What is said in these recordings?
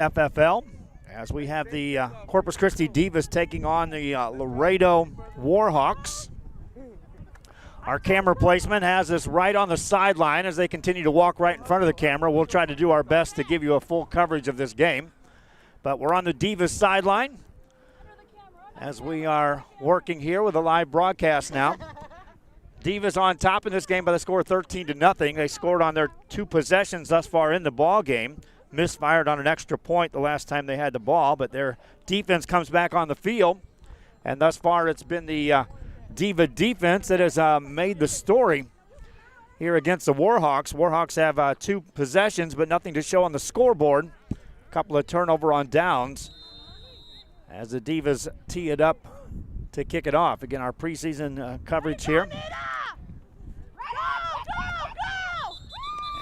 XFFL, as we have the Corpus Christi Divas taking on the Laredo Warhawks. Our camera placement has us right on the sideline as they continue to walk right in front of the camera. We'll try to do our best to give you a full coverage of this game. But we're on the Divas sideline as we are working here with a live broadcast now. Divas on top in this game by the score 13-0. They scored on their 2 possessions thus far in the ball game. Misfired on an extra point the last time they had the ball, but their defense comes back on the field. And thus far it's been the Diva defense that has made the story here against the Warhawks. Warhawks have 2 possessions, but nothing to show on the scoreboard. A couple of turnover on downs as the Divas tee it up to kick it off. Again, our preseason coverage here.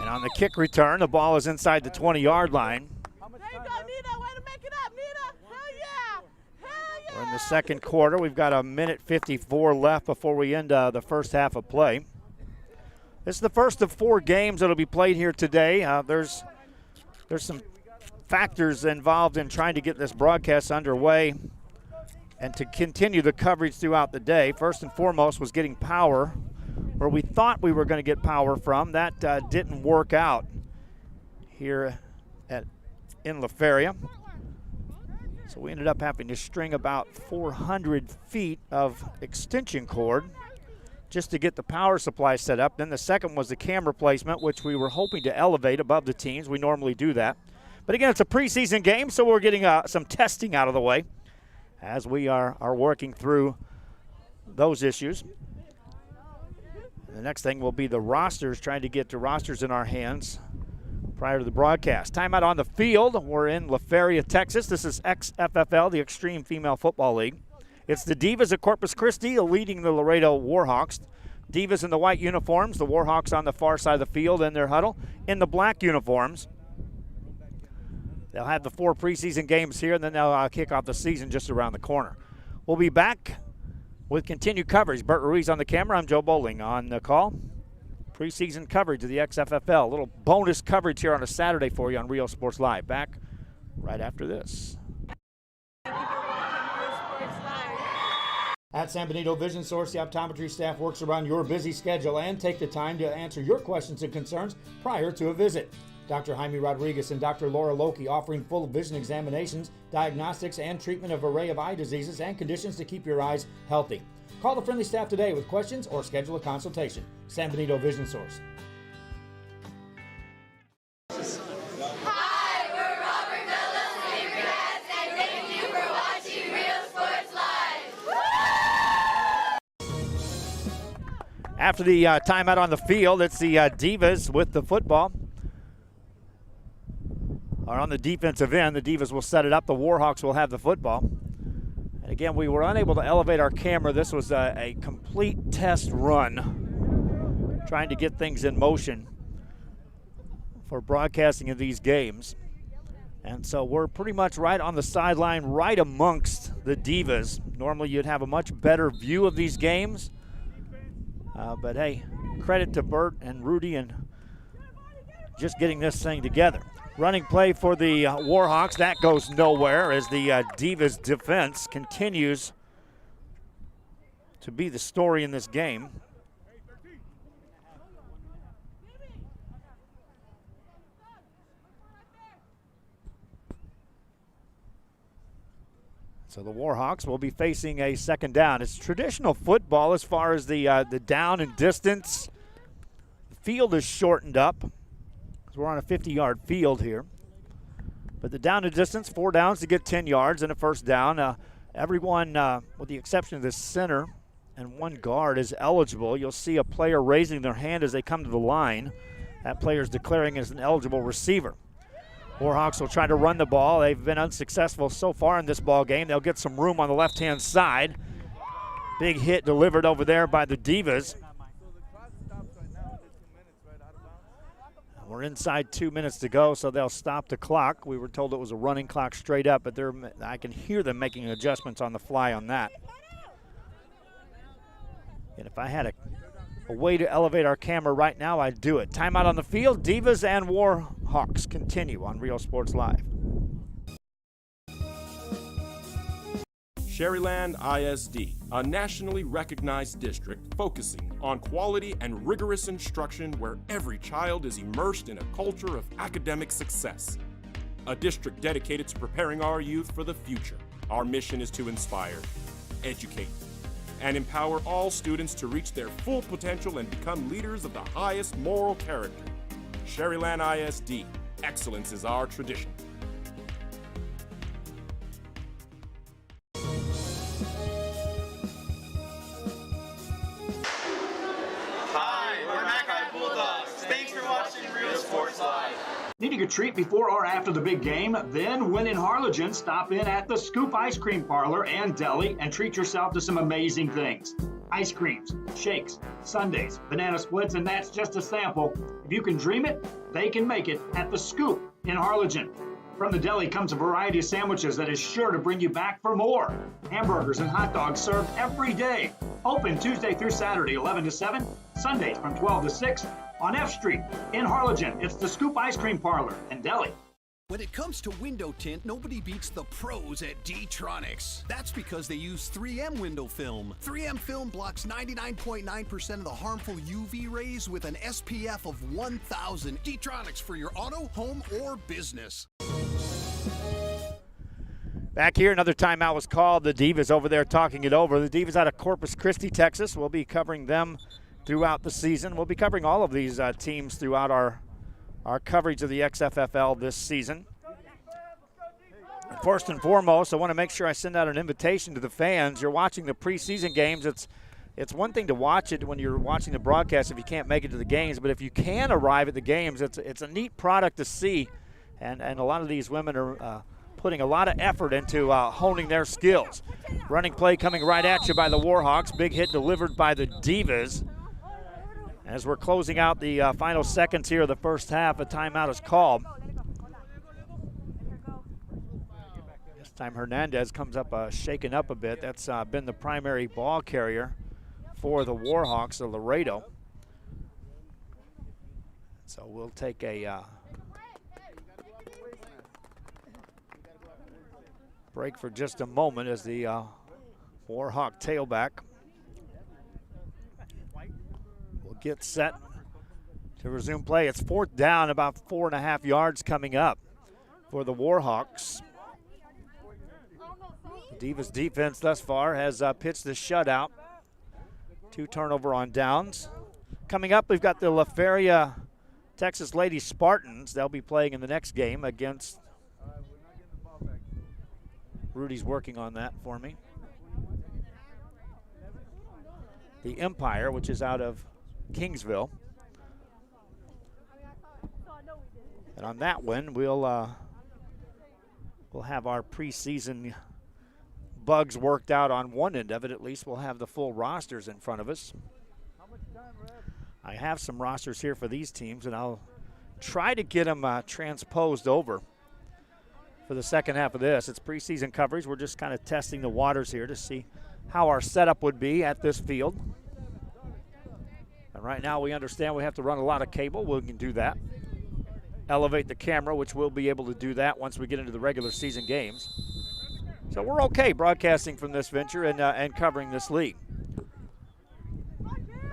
And on the kick return, the ball is inside the 20-yard line. There you go, Nita. Way to make it up, Nita. Hell yeah. Hell yeah. We're in the second quarter. We've got a minute 54 left before we end the first half of play. This is the first of 4 games that will be played here today. There's some factors involved in trying to get this broadcast underway and to continue the coverage throughout the day. First and foremost was getting power where we thought we were going to get power from. That didn't work out here in La Feria. So we ended up having to string about 400 feet of extension cord just to get the power supply set up. Then the second was the camera placement, which we were hoping to elevate above the teams. We normally do that. But again, it's a preseason game, so we're getting some testing out of the way as we are working through those issues. The next thing will be the rosters, trying to get the rosters in our hands prior to the broadcast. Timeout on the field. We're in La Feria, Texas. This is XFFL, the Extreme Female Football League. It's the Divas of Corpus Christi leading the Laredo Warhawks. Divas in the white uniforms, the Warhawks on the far side of the field in their huddle in the black uniforms. They'll have the 4 preseason games here, and then they'll kick off the season just around the corner. We'll be back with continued coverage. Bert Ruiz on the camera. I'm Joe Bowling on the call. Preseason coverage of the XFFL. A little bonus coverage here on a Saturday for you on Rio Sports Live. Back right after this. At San Benito Vision Source, the optometry staff works around your busy schedule and take the time to answer your questions and concerns prior to a visit. Dr. Jaime Rodriguez and Dr. Laura Loki offering full vision examinations, diagnostics, and treatment of an array of eye diseases and conditions to keep your eyes healthy. Call the friendly staff today with questions or schedule a consultation. San Benito Vision Source. Hi, we're Robert Mellis, Neighbor Cats, and thank you for watching Real Sports Live. After the timeout on the field, it's the Divas with the football. Are on the defensive end. The Divas will set it up. The Warhawks will have the football. And again, we were unable to elevate our camera. This was a complete test run, trying to get things in motion for broadcasting of these games. And so we're pretty much right on the sideline, right amongst the Divas. Normally you'd have a much better view of these games. But hey, credit to Bert and Rudy and just getting this thing together. Running play for the Warhawks. That goes nowhere as the Divas defense continues to be the story in this game. So the Warhawks will be facing a second down. It's traditional football as far as the down and distance. The field is shortened up. We're on a 50-yard field here. But the down and distance, 4 downs to get 10 yards and a first down. Everyone, with the exception of the center and 1 guard, is eligible. You'll see a player raising their hand as they come to the line. That player is declaring as an eligible receiver. Warhawks will try to run the ball. They've been unsuccessful so far in this ball game. They'll get some room on the left-hand side. Big hit delivered over there by the Divas. We're inside 2 minutes to go, so they'll stop the clock. We were told it was a running clock straight up, but I can hear them making adjustments on the fly on that. And if I had a way to elevate our camera right now, I'd do it. Timeout on the field. Divas and Warhawks continue on Real Sports Live. Sherryland ISD, a nationally recognized district focusing on quality and rigorous instruction where every child is immersed in a culture of academic success. A district dedicated to preparing our youth for the future. Our mission is to inspire, educate, and empower all students to reach their full potential and become leaders of the highest moral character. Sherryland ISD, excellence is our tradition. Needing a treat before or after the big game? Then, when in Harlingen, stop in at the Scoop Ice Cream Parlor and Deli and treat yourself to some amazing things. Ice creams, shakes, sundaes, banana splits, and that's just a sample. If you can dream it, they can make it at the Scoop in Harlingen. From the deli comes a variety of sandwiches that is sure to bring you back for more. Hamburgers and hot dogs served every day. Open Tuesday through Saturday, 11 to 7, Sundays from 12 to 6. On F Street in Harlingen, it's the Scoop Ice Cream Parlor and Deli. When it comes to window tint, nobody beats the pros at D-Tronics. That's because they use 3M window film. 3M film blocks 99.9% of the harmful UV rays with an SPF of 1,000. D-Tronics for your auto, home, or business. Back here, another timeout was called. The Divas over there talking it over. The Divas out of Corpus Christi, Texas. We'll be covering them throughout the season. We'll be covering all of these teams throughout our coverage of the XFFL this season. First and foremost, I want to make sure I send out an invitation to the fans. You're watching the preseason games. It's one thing to watch it when you're watching the broadcast if you can't make it to the games, but if you can arrive at the games, it's a neat product to see, and a lot of these women are putting a lot of effort into honing their skills. Running play coming right at you by the Warhawks. Big hit delivered by the Divas. As we're closing out the final seconds here of the first half, a timeout is called. This time Hernandez comes up shaken up a bit. That's been the primary ball carrier for the Warhawks of Laredo. So we'll take a break for just a moment as the Warhawk tailback get set to resume play. It's fourth down, about 4.5 yards coming up for the Warhawks. The Divas defense thus far has pitched the shutout. 2 turnover on downs. Coming up, we've got the La Feria Texas Lady Spartans. They'll be playing in the next game against, Rudy's working on that for me, the Empire, which is out of Kingsville. And on that one, we'll have our preseason bugs worked out on one end of it. At least we'll have the full rosters in front of us. I have some rosters here for these teams, and I'll try to get them transposed over for the second half of this. It's preseason coverage. We're just kind of testing the waters here to see how our setup would be at this field. And right now we understand we have to run a lot of cable. We can do that. Elevate the camera, which we'll be able to do that once we get into the regular season games. So we're okay broadcasting from this venture and covering this league.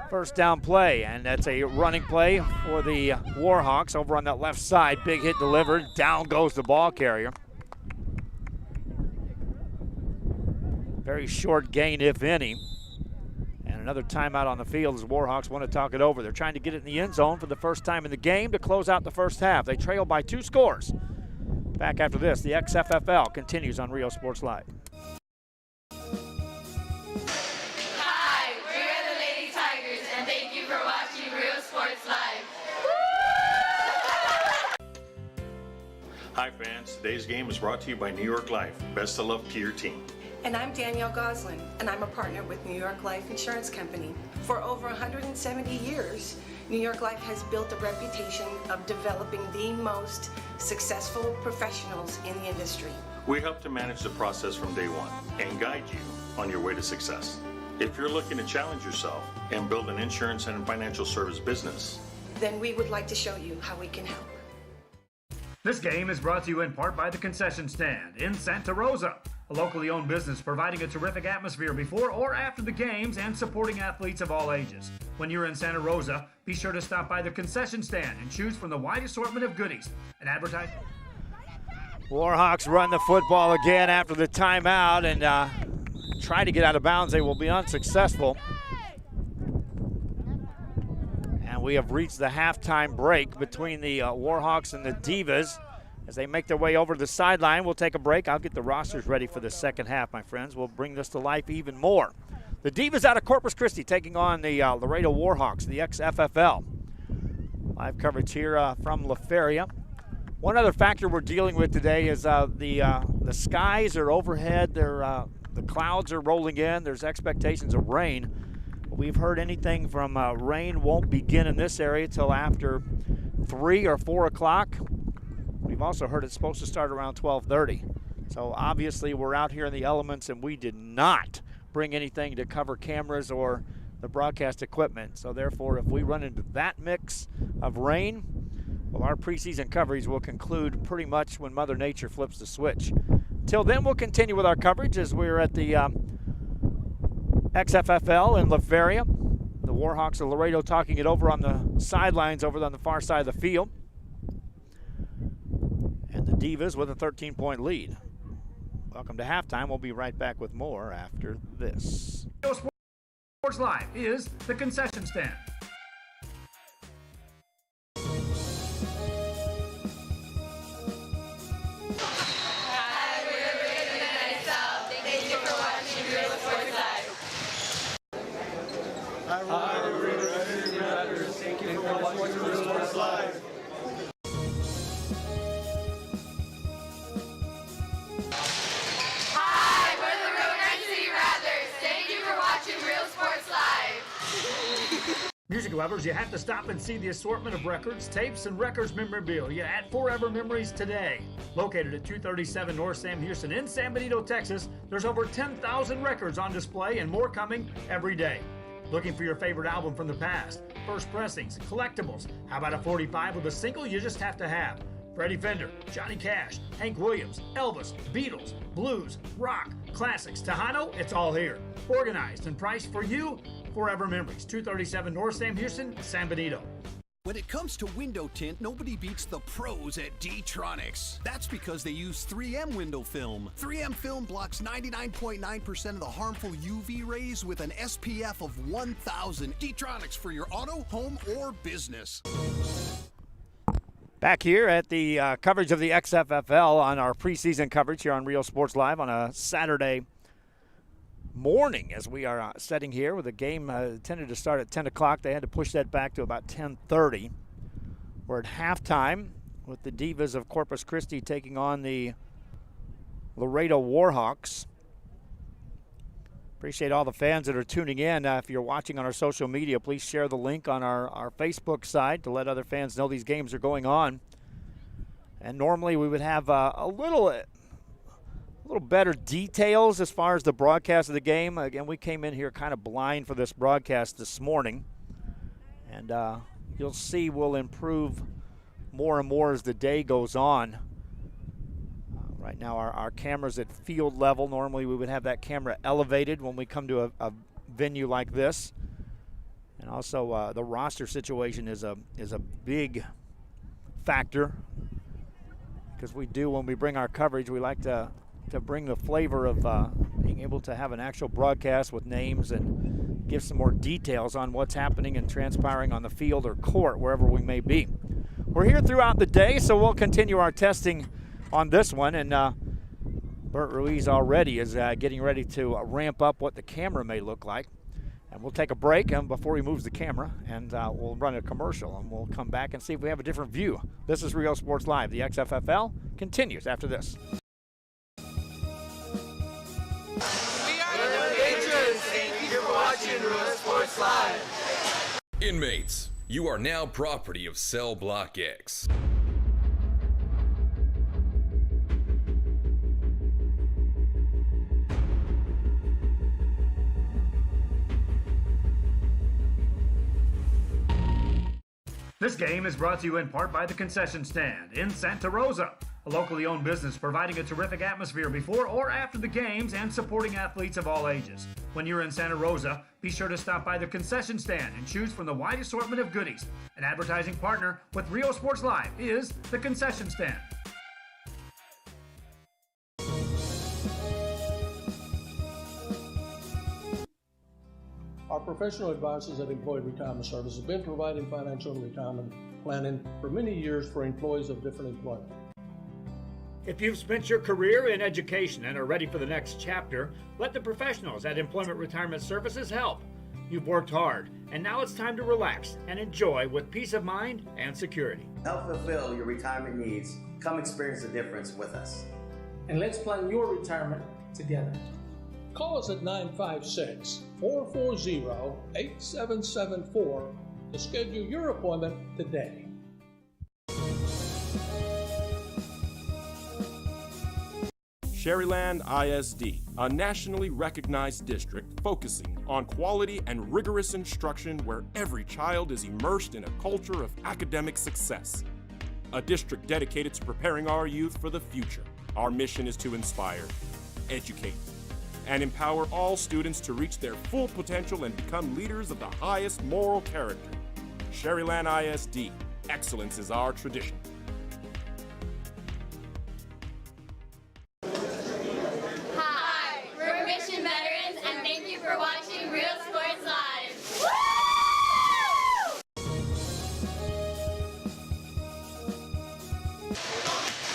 First down play, and that's a running play for the Warhawks over on that left side. Big hit delivered. Down goes the ball carrier. Very short gain, if any. And another timeout on the field as Warhawks want to talk it over. They're trying to get it in the end zone for the first time in the game to close out the first half. They trail by 2 scores. Back after this, the XFFL continues on Rio Sports Live. Hi, we're the Lady Tigers, and thank you for watching Rio Sports Live. Hi fans, today's game is brought to you by New York Life. Best of luck to your team. And I'm Danielle Goslin, and I'm a partner with New York Life Insurance Company. For over 170 years, New York Life has built a reputation of developing the most successful professionals in the industry. We help to manage the process from day one and guide you on your way to success. If you're looking to challenge yourself and build an insurance and financial service business, then we would like to show you how we can help. This game is brought to you in part by the concession stand in Santa Rosa. a locally owned business providing a terrific atmosphere before or after the games and supporting athletes of all ages. When you're in Santa Rosa, be sure to stop by the concession stand and choose from the wide assortment of goodies. An advertisement. Warhawks run the football again after the timeout and try to get out of bounds. They will be unsuccessful. And we have reached the halftime break between the Warhawks and the Divas. As they make their way over to the sideline, we'll take a break. I'll get the rosters ready for the second half, my friends. We'll bring this to life even more. The Divas out of Corpus Christi taking on the Laredo Warhawks, the XFFL. Live coverage here from La Feria. One other factor we're dealing with today is the skies are overhead. The clouds are rolling in. There's expectations of rain. We've heard anything from rain won't begin in this area till after 3 or 4 o'clock. We've also heard it's supposed to start around 12:30. So obviously we're out here in the elements, and we did not bring anything to cover cameras or the broadcast equipment. So therefore, if we run into that mix of rain, well, our preseason coverage will conclude pretty much when Mother Nature flips the switch. Till then, we'll continue with our coverage as we're at the XFFL in La Feria. The Warhawks of Laredo talking it over on the sidelines over on the far side of the field. And the Divas with a 13-point lead. Welcome to halftime. We'll be right back with more after this. Sports Live is the concession stand. Music lovers, you have to stop and see the assortment of records, tapes, and records memorabilia at Forever Memories today. Located at 237 North Sam Houston in San Benito, Texas, there's over 10,000 records on display and more coming every day. Looking for your favorite album from the past, first pressings, collectibles? How about a 45 with a single you just have to have? Freddie Fender, Johnny Cash, Hank Williams, Elvis, Beatles, blues, rock, classics, Tejano, it's all here. Organized and priced for you. Forever Memories, 237 North Sam Houston, San Benito. When it comes to window tint, nobody beats the pros at D-Tronics. That's because they use 3M window film. 3M film blocks 99.9% of the harmful UV rays with an SPF of 1000. D-Tronics for your auto, home, or business. Back here at the coverage of the XFFL on our preseason coverage here on Real Sports Live on a Saturday morning as we are sitting here with a game intended to start at 10 o'clock. They had to push that back to about 10:30. We're at halftime with the Divas of Corpus Christi taking on the Laredo Warhawks. Appreciate all the fans that are tuning in. If you're watching on our social media, please share the link on our Facebook side to let other fans know these games are going on. And normally we would have a little better details as far as the broadcast of the game. Again, we came in here kind of blind for this broadcast this morning. And you'll see we'll improve more and more as the day goes on. Right now our camera's at field level. Normally we would have that camera elevated when we come to a venue like this. And also the roster situation is a big factor. Because we do, when we bring our coverage, we like to bring the flavor of being able to have an actual broadcast with names and give some more details on what's happening and transpiring on the field or court, wherever we may be. We're here throughout the day, so we'll continue our testing on this one. And Bert Ruiz already is getting ready to ramp up what the camera may look like. And we'll take a break before he moves the camera, and we'll run a commercial, and we'll come back and see if we have a different view. This is Real Sports Live. The XFFL continues after this. Inmates, you are now property of Cell Block X. This game is brought to you in part by the concession stand in Santa Rosa. a locally owned business providing a terrific atmosphere before or after the games and supporting athletes of all ages. When you're in Santa Rosa, be sure to stop by the concession stand and choose from the wide assortment of goodies. An advertising partner with Rio Sports Live is the concession stand. Our professional advisors at Employee Retirement Service have been providing financial and retirement planning for many years for employees of different employment. If you've spent your career in education and are ready for the next chapter, let the professionals at Employment Retirement Services help. You've worked hard, and now it's time to relax and enjoy with peace of mind and security. Help fulfill your retirement needs. Come experience the difference with us. And let's plan your retirement together. Call us at 956-440-8774 to schedule your appointment today. Sherryland ISD, a nationally recognized district focusing on quality and rigorous instruction where every child is immersed in a culture of academic success. A district dedicated to preparing our youth for the future. Our mission is to inspire, educate, and empower all students to reach their full potential and become leaders of the highest moral character. Sherryland ISD, excellence is our tradition. Hi, we're Mission Veterans, and thank you for watching Real Sports Live.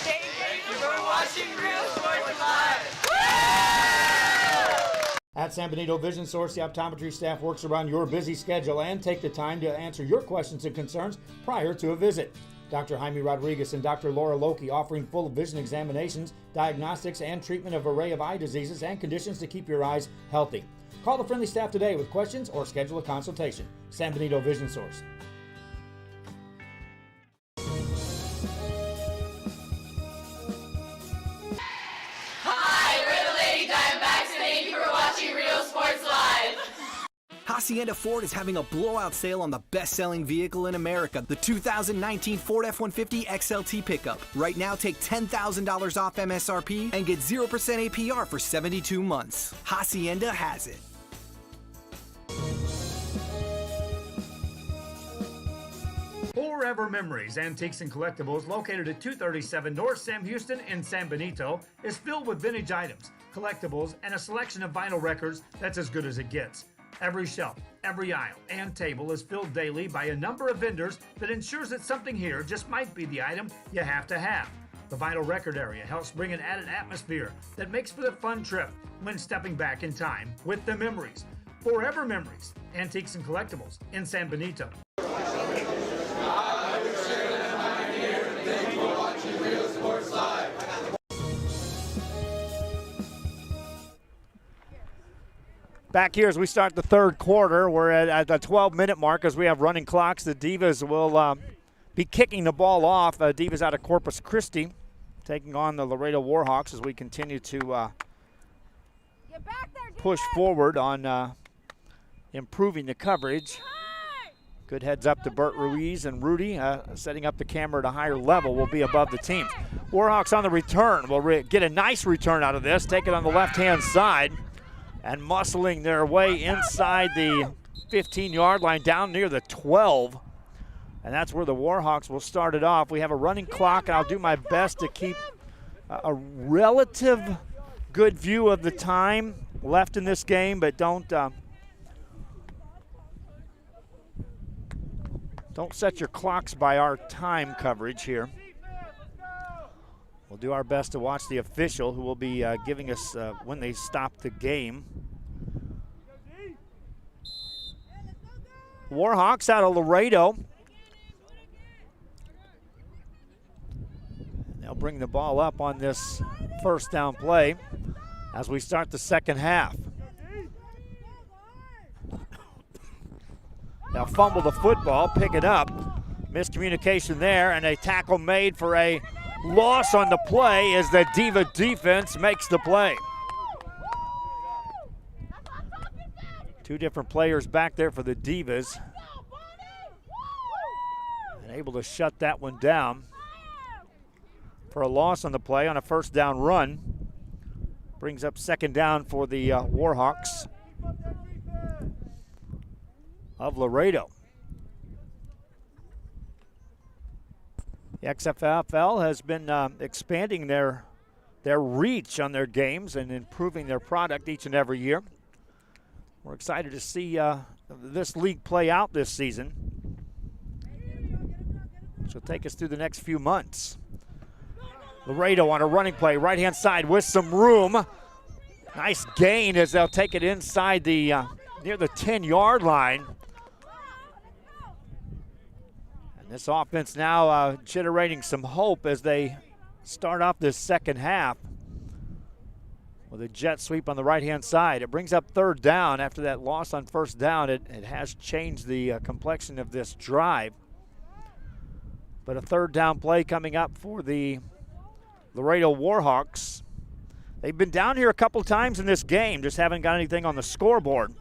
Thank you for watching Real Sports Live. At San Benito Vision Source, the optometry staff works around your busy schedule and take the time to answer your questions and concerns prior to a visit. Dr. Jaime Rodriguez and Dr. Laura Loki offering full vision examinations, diagnostics, and treatment of an array of eye diseases and conditions to keep your eyes healthy. Call the friendly staff today with questions or schedule a consultation. San Benito Vision Source. Hi, we're the Lady Diamondbacks, and thank you for watching Real Sports Live. Hacienda Ford is having a blowout sale on the best-selling vehicle in America, the 2019 Ford F-150 XLT pickup. Right now, take $10,000 off MSRP and get 0% APR for 72 months. Hacienda has it. Forever Memories, Antiques and Collectibles, located at 237 North Sam Houston in San Benito, is filled with vintage items, collectibles, and a selection of vinyl records that's as good as it gets. Every shelf, every aisle, and table is filled daily by a number of vendors that ensures that something here just might be the item you have to have. The vinyl record area helps bring an added atmosphere that makes for the fun trip when stepping back in time with the memories. Forever Memories, Antiques and Collectibles in San Benito. Back here as we start the third quarter, we're at the 12-minute mark as we have running clocks. The Divas will be kicking the ball off. Divas out of Corpus Christi, taking on the Laredo Warhawks as we continue to push forward on improving the coverage. Good heads up to Bert Ruiz and Rudy, setting up the camera at a higher level. Will be above the team. Warhawks on the return will get a nice return out of this. Take it on the left-hand side. And muscling their way inside the 15-yard line down near the 12. And that's where the Warhawks will start it off. We have a running clock, and I'll do my best to keep a relative good view of the time left in this game, but don't set your clocks by our time coverage here. We'll do our best to watch the official who will be giving us when they stop the game. Warhawks out of Laredo. They'll bring the ball up on this first down play as we start the second half. They'll fumble the football, pick it up. Miscommunication there, and a tackle made for a loss on the play as the Diva defense makes the play. Two different players back there for the Divas. And able to shut that one down. for a loss on the play on a first down run. Brings up second down for the Warhawks of Laredo. The XFFL has been expanding their reach on their games and improving their product each and every year. We're excited to see this league play out this season, which will take us through the next few months. Laredo on a running play, right-hand side with some room. Nice gain as they'll take it inside the near the 10-yard line. And this offense now generating some hope as they start off this second half with a jet sweep on the right-hand side. It brings up third down after that loss on first down. It has changed the complexion of this drive. But a third down play coming up for the Laredo Warhawks. They've been down here a couple times in this game, just haven't got anything on the scoreboard.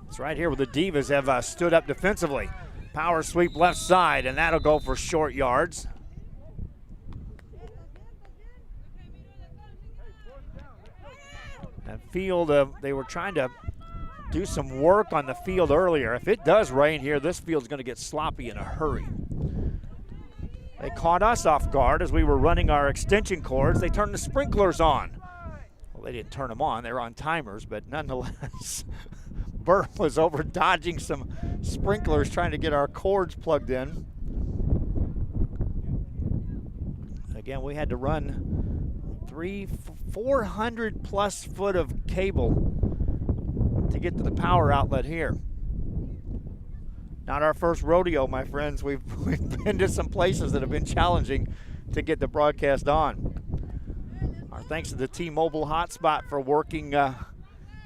It's right here where the Divas have stood up defensively. Power sweep left side, and that'll go for short yards. That field, they were trying to do some work on the field earlier. If it does rain here, this field's going to get sloppy in a hurry. They caught us off guard as we were running our extension cords. They turned the sprinklers on. Well, they didn't turn them on. They were on timers, but nonetheless, Burt was over dodging some sprinklers trying to get our cords plugged in. Again, we had to run 400 plus foot of cable to get to the power outlet here. Not our first rodeo, my friends. We've been to some places that have been challenging to get the broadcast on. Our thanks to the T-Mobile hotspot for working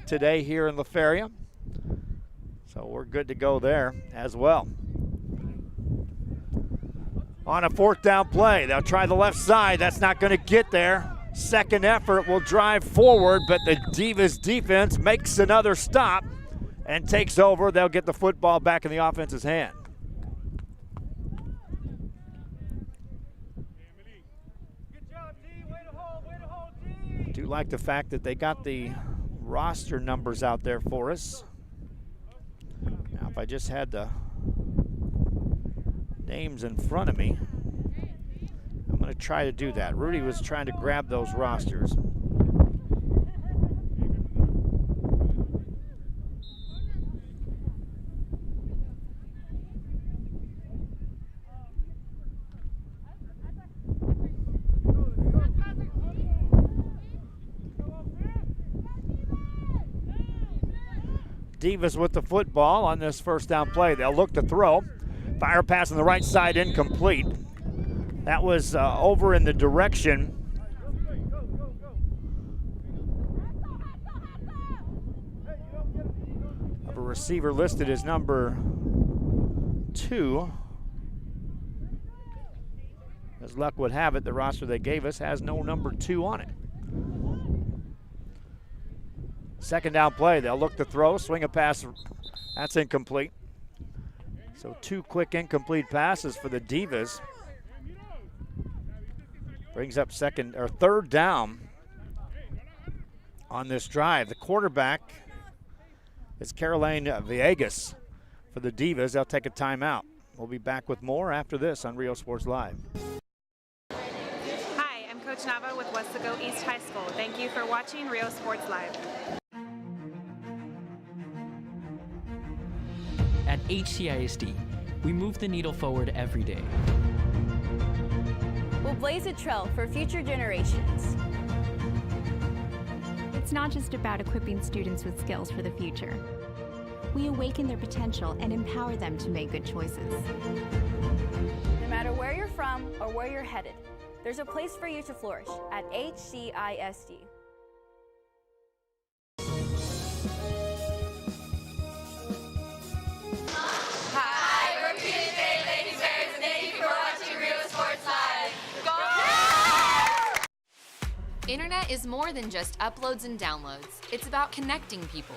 today here in La Feria. So we're good to go there as well. On a fourth down play, they'll try the left side. That's not going to get there. Second effort will drive forward, but the Divas defense makes another stop and takes over. They'll get the football back in the offense's hand. I do like the fact that they got the roster numbers out there for us. Now, if I just had the names in front of me, I'm going to try to do that. Rudy was trying to grab those rosters. Divas with the football on this first down play. They'll look to throw. Fire pass on the right side, incomplete. That was over in the direction of a receiver listed as number 2. As luck would have it, the roster they gave us has no number 2 on it. Second down play, they'll look to throw, swing a pass, that's incomplete. So 2 quick incomplete passes for the Divas. Brings up third down on this drive. The quarterback is Caroline Villegas for the Divas. They'll take a timeout. We'll be back with more after this on Rio Sports Live. Hi, I'm Coach Nava with Westlake East High School. Thank you for watching Rio Sports Live. At HCISD, we move the needle forward every day. We'll blaze a trail for future generations. It's not just about equipping students with skills for the future. We awaken their potential and empower them to make good choices. No matter where you're from or where you're headed, there's a place for you to flourish at HCISD. Internet is more than just uploads and downloads. It's about connecting people.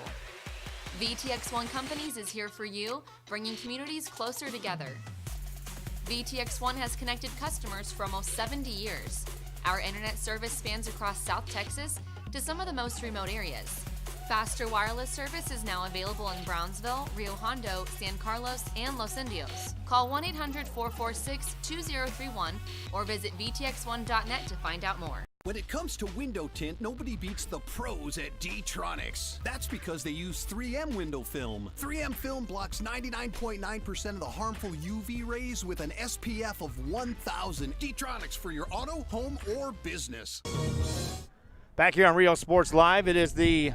VTX1 Companies is here for you, bringing communities closer together. VTX1 has connected customers for almost 70 years. Our internet service spans across South Texas to some of the most remote areas. Faster wireless service is now available in Brownsville, Rio Hondo, San Carlos, and Los Indios. Call 1-800-446-2031 or visit VTX1.net to find out more. When it comes to window tint, nobody beats the pros at D-Tronics. That's because they use 3M window film. 3M film blocks 99.9% of the harmful UV rays with an SPF of 1000. D-Tronics for your auto, home, or business. Back here on Rio Sports Live, it is the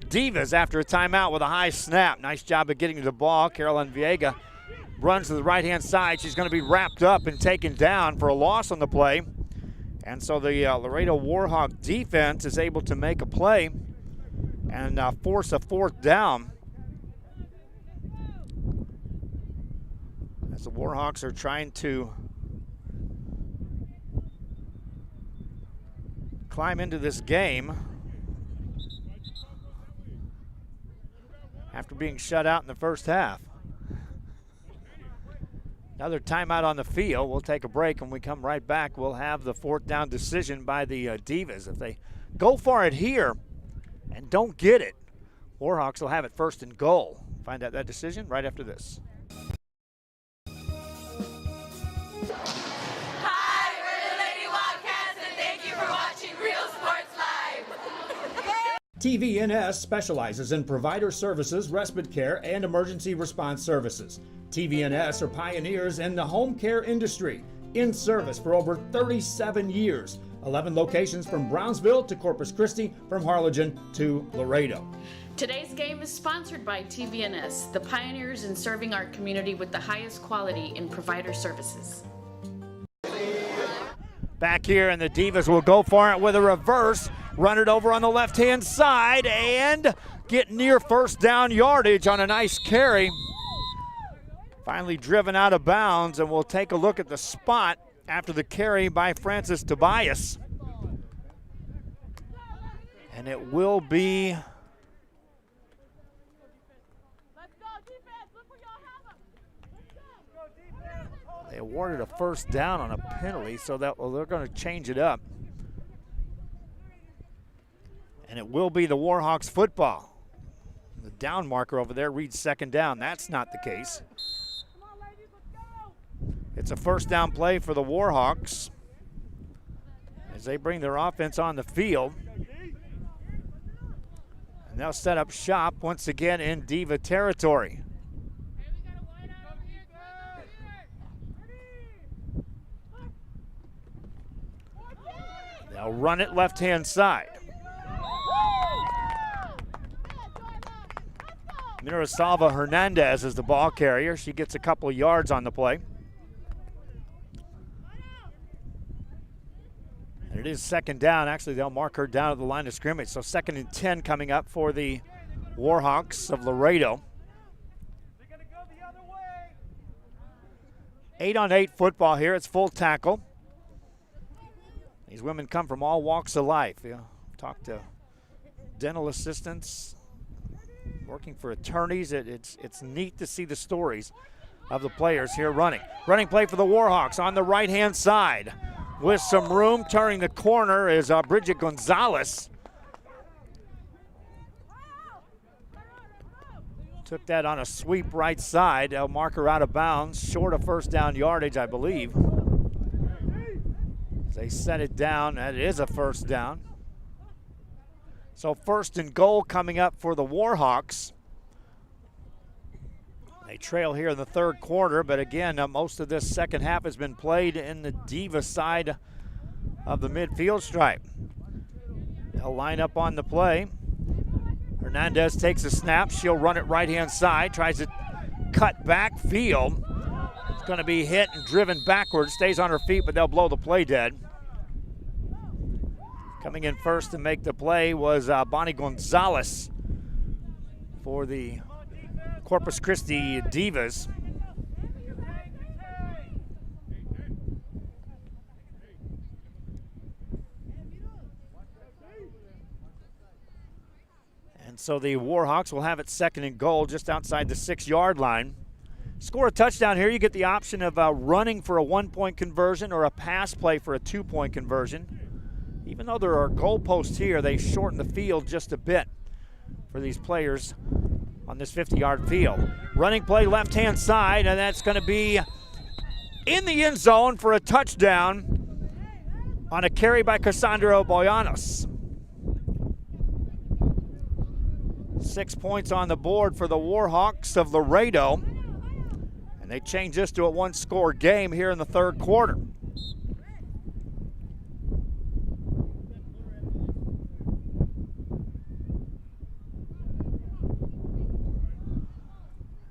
Divas after a timeout with a high snap. Nice job of getting to the ball. Carolyn Viega runs to the right-hand side. She's going to be wrapped up and taken down for a loss on the play. And so the Laredo Warhawk defense is able to make a play and force a fourth down. As the Warhawks are trying to climb into this game after being shut out in the first half. Another timeout on the field. We'll take a break. When we come right back, we'll have the fourth down decision by the Divas. If they go for it here and don't get it, Warhawks will have it first and goal. Find out that decision right after this. Hi, we're the Lady Wildcats, and thank you for watching Real Sports Live. TVNS specializes in provider services, respite care, and emergency response services. TVNS are pioneers in the home care industry, in service for over 37 years. 11 locations from Brownsville to Corpus Christi, from Harlingen to Laredo. Today's game is sponsored by TVNS, the pioneers in serving our community with the highest quality in provider services. Back here, and the Divas will go for it with a reverse, run it over on the left-hand side, and get near first down yardage on a nice carry. Finally driven out of bounds, and we'll take a look at the spot after the carry by Francis Tobias. And it will be they awarded a first down on a penalty, so that they're going to change it up. And it will be the Warhawks football. The down marker over there reads second down. That's not the case. It's a first down play for the Warhawks as they bring their offense on the field. And they'll set up shop once again in Diva territory. They'll run it left-hand side. Miroslava Hernandez is the ball carrier. She gets a couple of yards on the play. And it is second down. Actually, they'll mark her down at the line of scrimmage. So 2nd and 10 coming up for the Warhawks of Laredo. 8-on-8 football here. It's full tackle. These women come from all walks of life. You know, talk to dental assistants, working for attorneys. It's neat to see the stories of the players here running. Running play for the Warhawks on the right-hand side. With some room, turning the corner is Bridget Gonzalez. Took that on a sweep right side. They'll mark her out of bounds, short of first down yardage, I believe. They set it down. That is a first down. So first and goal coming up for the Warhawks. They trail here in the third quarter, but again, most of this second half has been played in the Diva side of the midfield stripe. They'll line up on the play. Hernandez takes a snap. She'll run it right-hand side, tries to cut back field. It's going to be hit and driven backwards, stays on her feet, but they'll blow the play dead. Coming in first to make the play was Bonnie Gonzalez for the Corpus Christi Divas. And so the Warhawks will have it second and goal just outside the 6-yard line. score a touchdown here, you get the option of running for a 1-point conversion or a pass play for a 2-point conversion. Even though there are goalposts here, they shorten the field just a bit for these players on this 50-yard field. Running play left-hand side, and that's going to be in the end zone for a touchdown on a carry by Cassandra Boyanos. 6 points on the board for the Warhawks of Laredo, and they change this to a 1-score game here in the third quarter.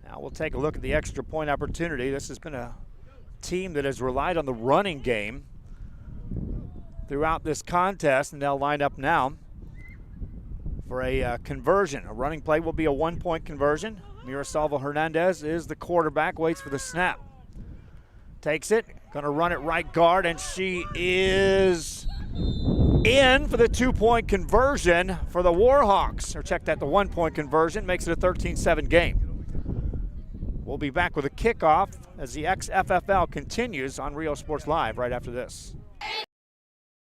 Now we'll take a look at the extra point opportunity. This has been a team that has relied on the running game throughout this contest, and they'll line up now for a conversion. A running play will be a 1-point conversion. Mirasalva Hernandez is the quarterback, waits for the snap. Takes it, gonna run it right guard, and she is in for the 2-point conversion for the Warhawks. Or check that, the 1-point conversion makes it a 13-7 game. We'll be back with a kickoff as the XFFL continues on Rio Sports Live right after this.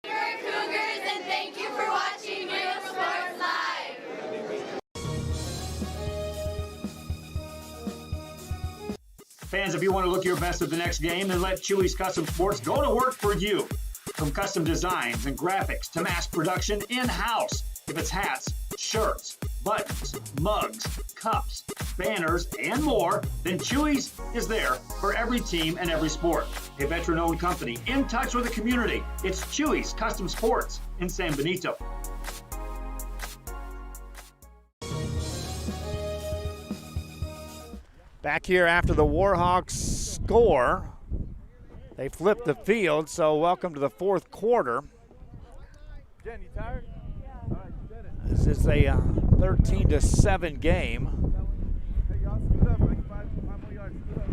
Cougars, and thank you for watching Rio Sports Live. Fans, if you want to look your best at the next game, then let Chewy's Custom Sports go to work for you. From custom designs and graphics to mass production in-house. If it's hats, shirts, buttons, mugs, cups, banners, and more, then Chewy's is there for every team and every sport. A veteran-owned company in touch with the community. It's Chewy's Custom Sports in San Benito. Back here after the Warhawks score. They flipped the field, so welcome to the fourth quarter. Jen, you tired? All right, you did it. This is a 13-7 game. Hey, y'all, scoot up. Like 5 more yards. Scoot up.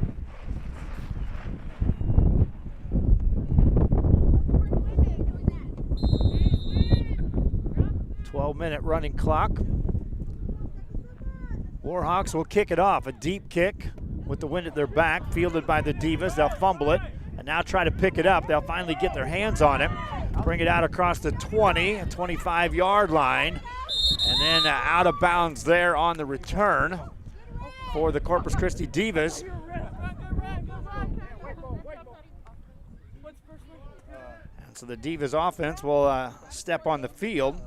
12-minute running clock. Warhawks will kick it off. A deep kick with the wind at their back, fielded by the Divas. They'll fumble it and now try to pick it up. They'll finally get their hands on it. Bring it out across the 20, 25-yard line, and then out of bounds there on the return for the Corpus Christi Divas. And so the Divas offense will step on the field.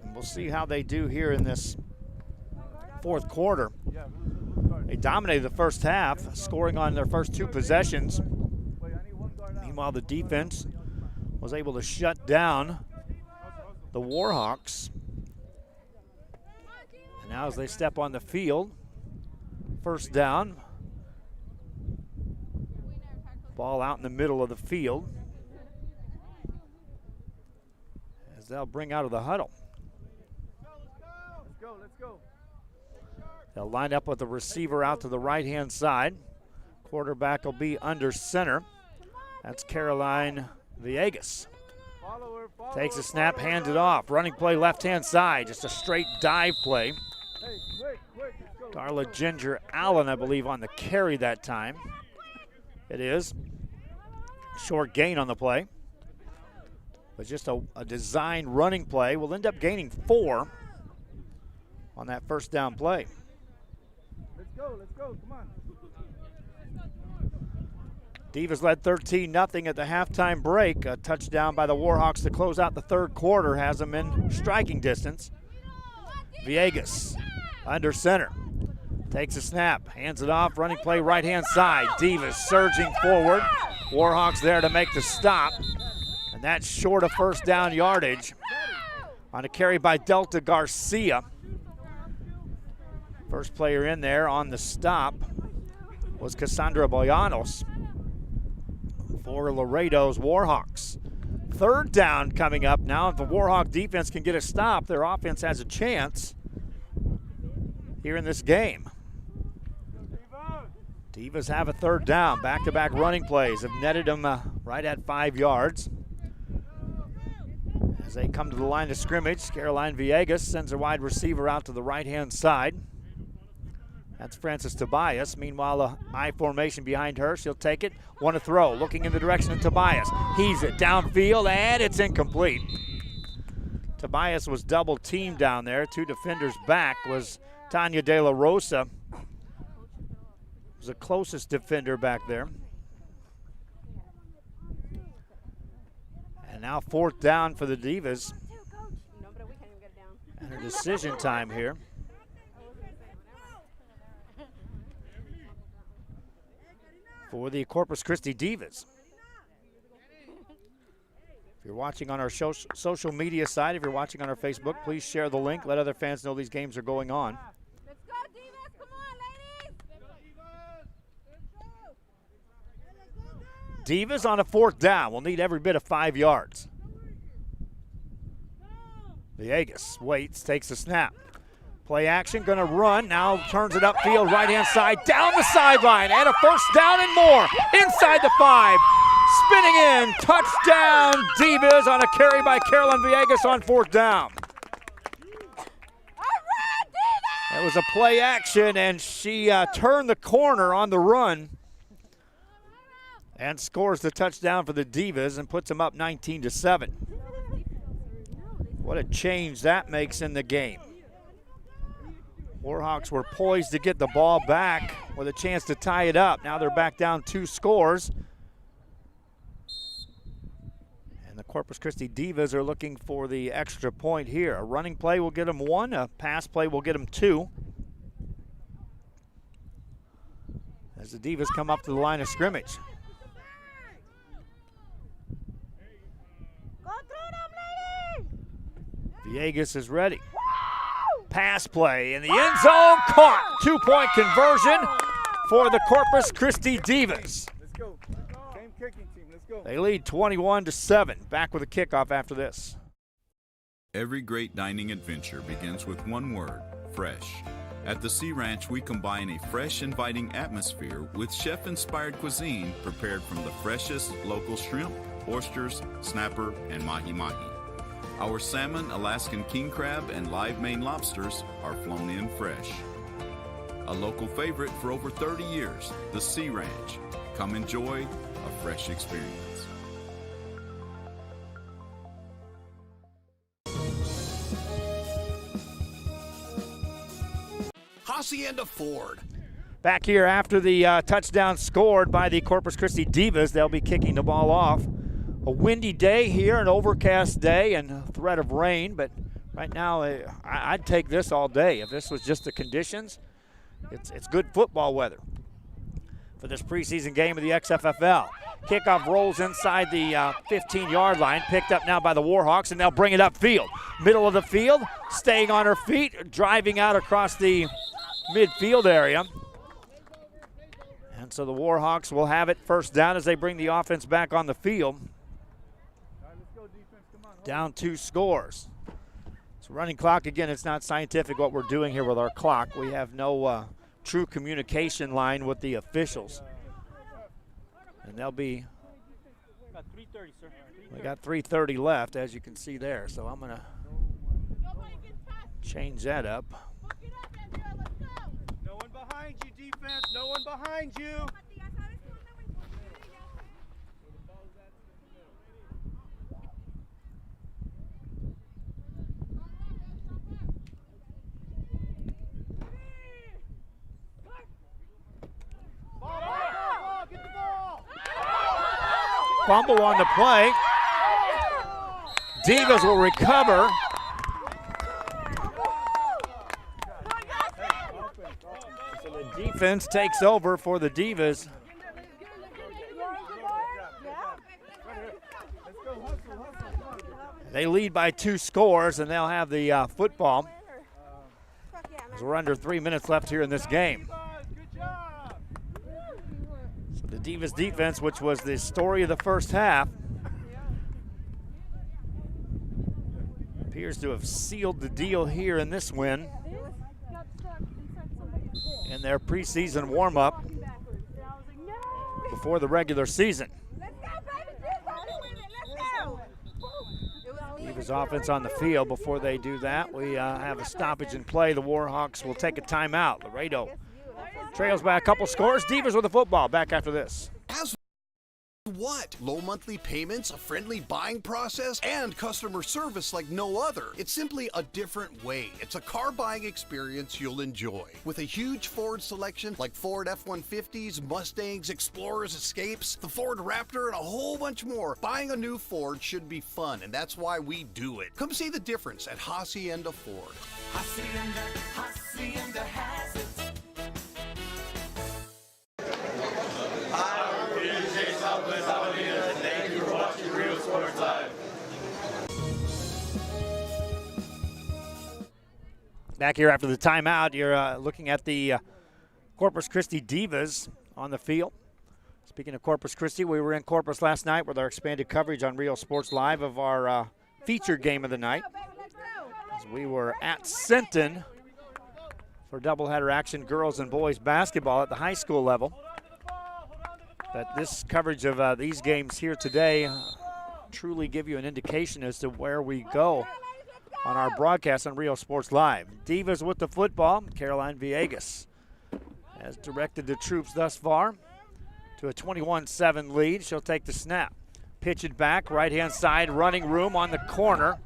And we'll see how they do here in this fourth quarter. They dominated the first half, scoring on their first 2 possessions. Meanwhile, the defense was able to shut down the Warhawks. And now as they step on the field, first down. Ball out in the middle of the field as they'll bring out of the huddle. Let's go, let's go. They'll line up with the receiver out to the right-hand side. Quarterback will be under center. That's Caroline Villegas. Takes a snap, hands it off. Running play left-hand side, just a straight dive play. Darla Ginger Allen, I believe, on the carry that time. It is. Short gain on the play. But just a designed running play. We'll end up gaining 4 on that first down play. Let's go, come on. Divas led 13-0 at the halftime break. A touchdown by the Warhawks to close out the third quarter has them in striking distance. Villegas under center. Takes a snap, hands it off, running play right-hand side. Divas surging forward. Warhawks there to make the stop. And that's short of first down yardage on a carry by Delta Garcia. First player in there on the stop was Cassandra Boyanos for Laredo's Warhawks. Third down coming up now. If the Warhawk defense can get a stop, their offense has a chance here in this game. Divas have a third down. Back-to-back running plays have netted them right at 5 yards. As they come to the line of scrimmage, Caroline Villegas sends her wide receiver out to the right-hand side. That's Francis Tobias. Meanwhile, a I formation behind her. She'll take it. Want to throw. Looking in the direction of Tobias. Heaves it downfield, and it's incomplete. Tobias was double teamed down there. 2 defenders back was Tanya De La Rosa. Was the closest defender back there. And now 4th down for the Divas. And a decision time here. For the Corpus Christi Divas. If you're watching on our social media side, if you're watching on our Facebook, please share the link. Let other fans know these games are going on. Let's go, Divas. Come on, ladies. Divas on a 4th down. We'll need every bit of 5 yards. Villegas waits, takes a snap. Play action, gonna run, now turns it upfield, right-hand side, down the sideline, and a 1st down and more, inside the 5. Spinning in, touchdown, Divas on a carry by Carolyn Villegas on 4th down. That was a play action, and she turned the corner on the run and scores the touchdown for the Divas and puts them up 19-7. What a change that makes in the game. Warhawks were poised to get the ball back with a chance to tie it up. Now they're back down 2 scores. And the Corpus Christi Divas are looking for the extra point here. A running play will get them 1, a pass play will get them 2. As the Divas come up to the line of scrimmage. Villegas is ready. Pass play in the end zone, caught. 2-point conversion for the Corpus Christi Divas. Let's go. Same kicking team. Let's go. They lead 21-7. Back with a kickoff after this. Every great dining adventure begins with one word: fresh. At the Sea Ranch, we combine a fresh, inviting atmosphere with chef-inspired cuisine prepared from the freshest local shrimp, oysters, snapper, and mahi-mahi. Our salmon, Alaskan king crab, and live Maine lobsters are flown in fresh. A local favorite for over 30 years, the Sea Ranch. Come enjoy a fresh experience. Hacienda Ford. Back here after the touchdown scored by the Corpus Christi Divas, they'll be kicking the ball off. A windy day here, an overcast day, and a threat of rain, but right now I'd take this all day. If this was just the conditions, it's good football weather for this preseason game of the XFFL. Kickoff rolls inside the 15-yard line, picked up now by the Warhawks, and they'll bring it upfield. Middle of the field, staying on her feet, driving out across the midfield area. And so the Warhawks will have it 1st down as they bring the offense back on the field. Down 2 scores. So running clock, again, it's not scientific what we're doing here with our clock. We have no true communication line with the officials. And they'll be, we got 3:30 left, as you can see there. So I'm gonna change that up. No one behind you, defense. No one behind you. Fumble on the play. Divas will recover. So the defense takes over for the Divas. They lead by 2 scores, and they'll have the football. As we're under 3 minutes left here in this game. So the Divas defense, which was the story of the first half, appears to have sealed the deal here in this win in their preseason warm-up before the regular season. Divas offense on the field. Before they do that, we have a stoppage in play. The Warhawks will take a timeout. Laredo trails by a couple scores. Divas with the football. Back after this. What? Low monthly payments, a friendly buying process, and customer service like no other. It's simply a different way. It's a car buying experience you'll enjoy. With a huge Ford selection like Ford F-150s, Mustangs, Explorers, Escapes, the Ford Raptor, and a whole bunch more, buying a new Ford should be fun, and that's why we do it. Come see the difference at Hacienda Ford. Hacienda has it. Thank you for watching Real Sports Live. Back here after the timeout, you're looking at the Corpus Christi Divas on the field. Speaking of Corpus Christi, we were in Corpus last night with our expanded coverage on Real Sports Live of our featured game of the night. As we were at Sinton for doubleheader action, girls and boys basketball at the high school level. But this coverage of these games here today truly give you an indication as to where we go on our broadcast on Real Sports Live. Divas with the football. Caroline Villegas has directed the troops thus far to a 21-7 lead. She'll take the snap. Pitch it back, right-hand side, running room on the corner.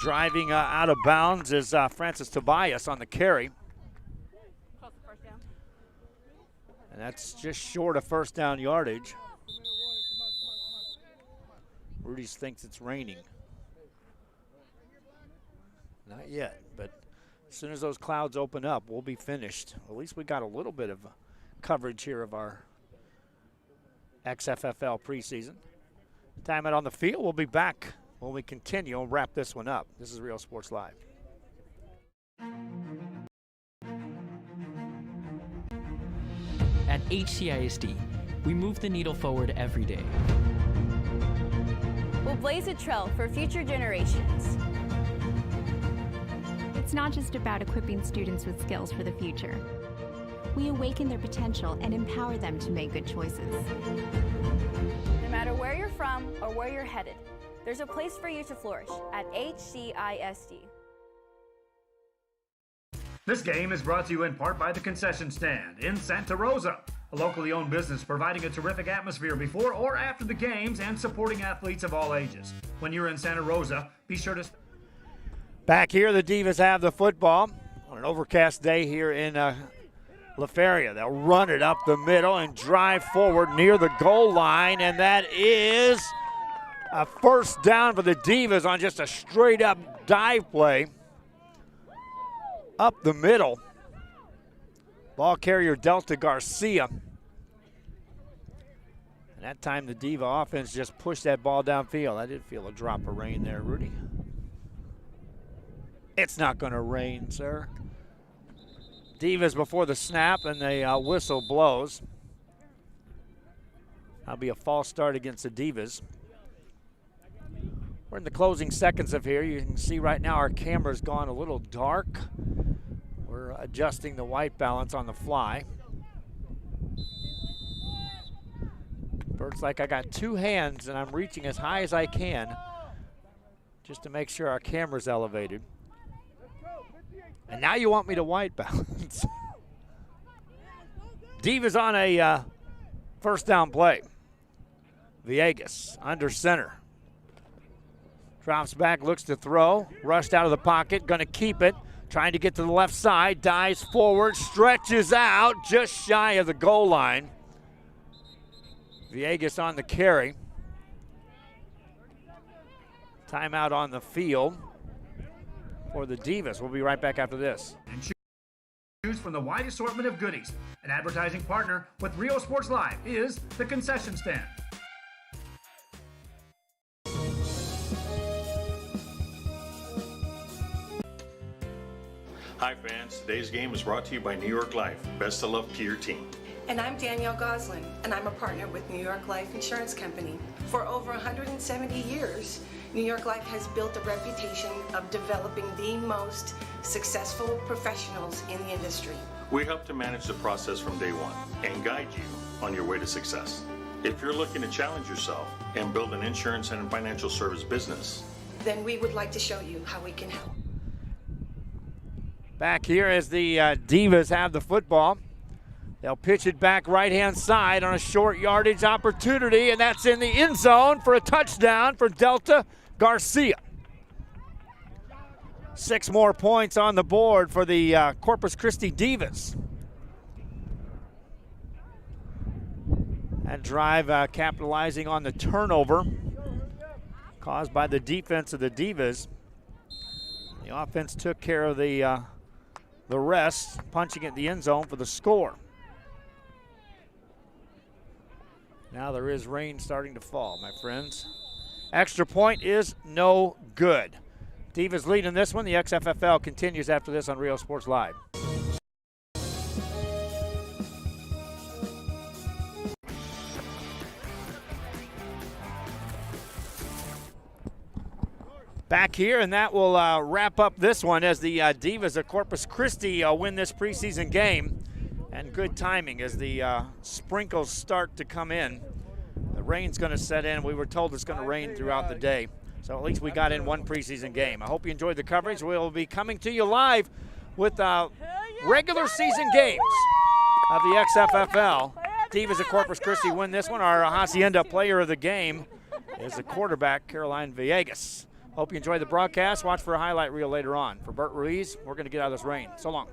Driving out of bounds is Francis Tobias on the carry. And that's just short of first down yardage. Rudy thinks it's raining. Not yet, but as soon as those clouds open up, we'll be finished. At least we got a little bit of coverage here of our XFFL preseason. Timeout on the field. We'll be back when we continue and wrap this one up. This is Real Sports Live. At HCISD, we move the needle forward every day. We'll blaze a trail for future generations. It's not just about equipping students with skills for the future. We awaken their potential and empower them to make good choices. No matter where you're from or where you're headed, there's a place for you to flourish at HCISD. This game is brought to you in part by the Concession Stand in Santa Rosa, a locally owned business providing a terrific atmosphere before or after the games and supporting athletes of all ages. When you're in Santa Rosa, be sure to... Back here, the Divas have the football on an overcast day here in La Feria. They'll run it up the middle and drive forward near the goal line, and that is a first down for the Divas on just a straight-up dive play. Up the middle. Ball carrier Delta Garcia. And that time the Diva offense just pushed that ball downfield. I did feel a drop of rain there, Rudy. It's not going to rain, sir. Divas before the snap, and the whistle blows. That'll be a false start against the Divas. We're in the closing seconds of here. You can see right now our camera's gone a little dark. We're adjusting the white balance on the fly. Bert's like, I got two hands and I'm reaching as high as I can just to make sure our camera's elevated. And now you want me to white balance. Divas on a first down play. Villegas under center. Drops back, looks to throw. Rushed out of the pocket, going to keep it. Trying to get to the left side, dives forward, stretches out just shy of the goal line. Villegas on the carry. Timeout on the field for the Divas. We'll be right back after this. And choose from the wide assortment of goodies. An advertising partner with Real Sports Live is the Concession Stand. Hi fans, today's game is brought to you by New York Life. Best of luck to your team. And I'm Danielle Goslin, and I'm a partner with New York Life Insurance Company. For over 170 years, New York Life has built a reputation of developing the most successful professionals in the industry. We help to manage the process from day one and guide you on your way to success. If you're looking to challenge yourself and build an insurance and financial service business, then we would like to show you how we can help. Back here as the Divas have the football. They'll pitch it back right-hand side on a short yardage opportunity, and that's in the end zone for a touchdown for Delta Garcia. 6 more points on the board for the Corpus Christi Divas. That drive capitalizing on the turnover caused by the defense of the Divas. The offense took care of the rest, punching it in the end zone for the score. Now there is rain starting to fall, my friends. Extra point is no good. Divas leading this one. The XFFL continues after this on Rio Sports Live. Back here, and that will wrap up this one as the Divas of Corpus Christi win this preseason game. And good timing as the sprinkles start to come in. The rain's going to set in. We were told it's going to rain throughout the day. So at least we got in one preseason game. I hope you enjoyed the coverage. We'll be coming to you live with regular season games of the XFFL. Divas of Corpus Christi win this one. Our Hacienda player of the game is the quarterback, Caroline Villegas. Hope you enjoyed the broadcast. Watch for a highlight reel later on. For Bert Ruiz, we're going to get out of this rain. So long.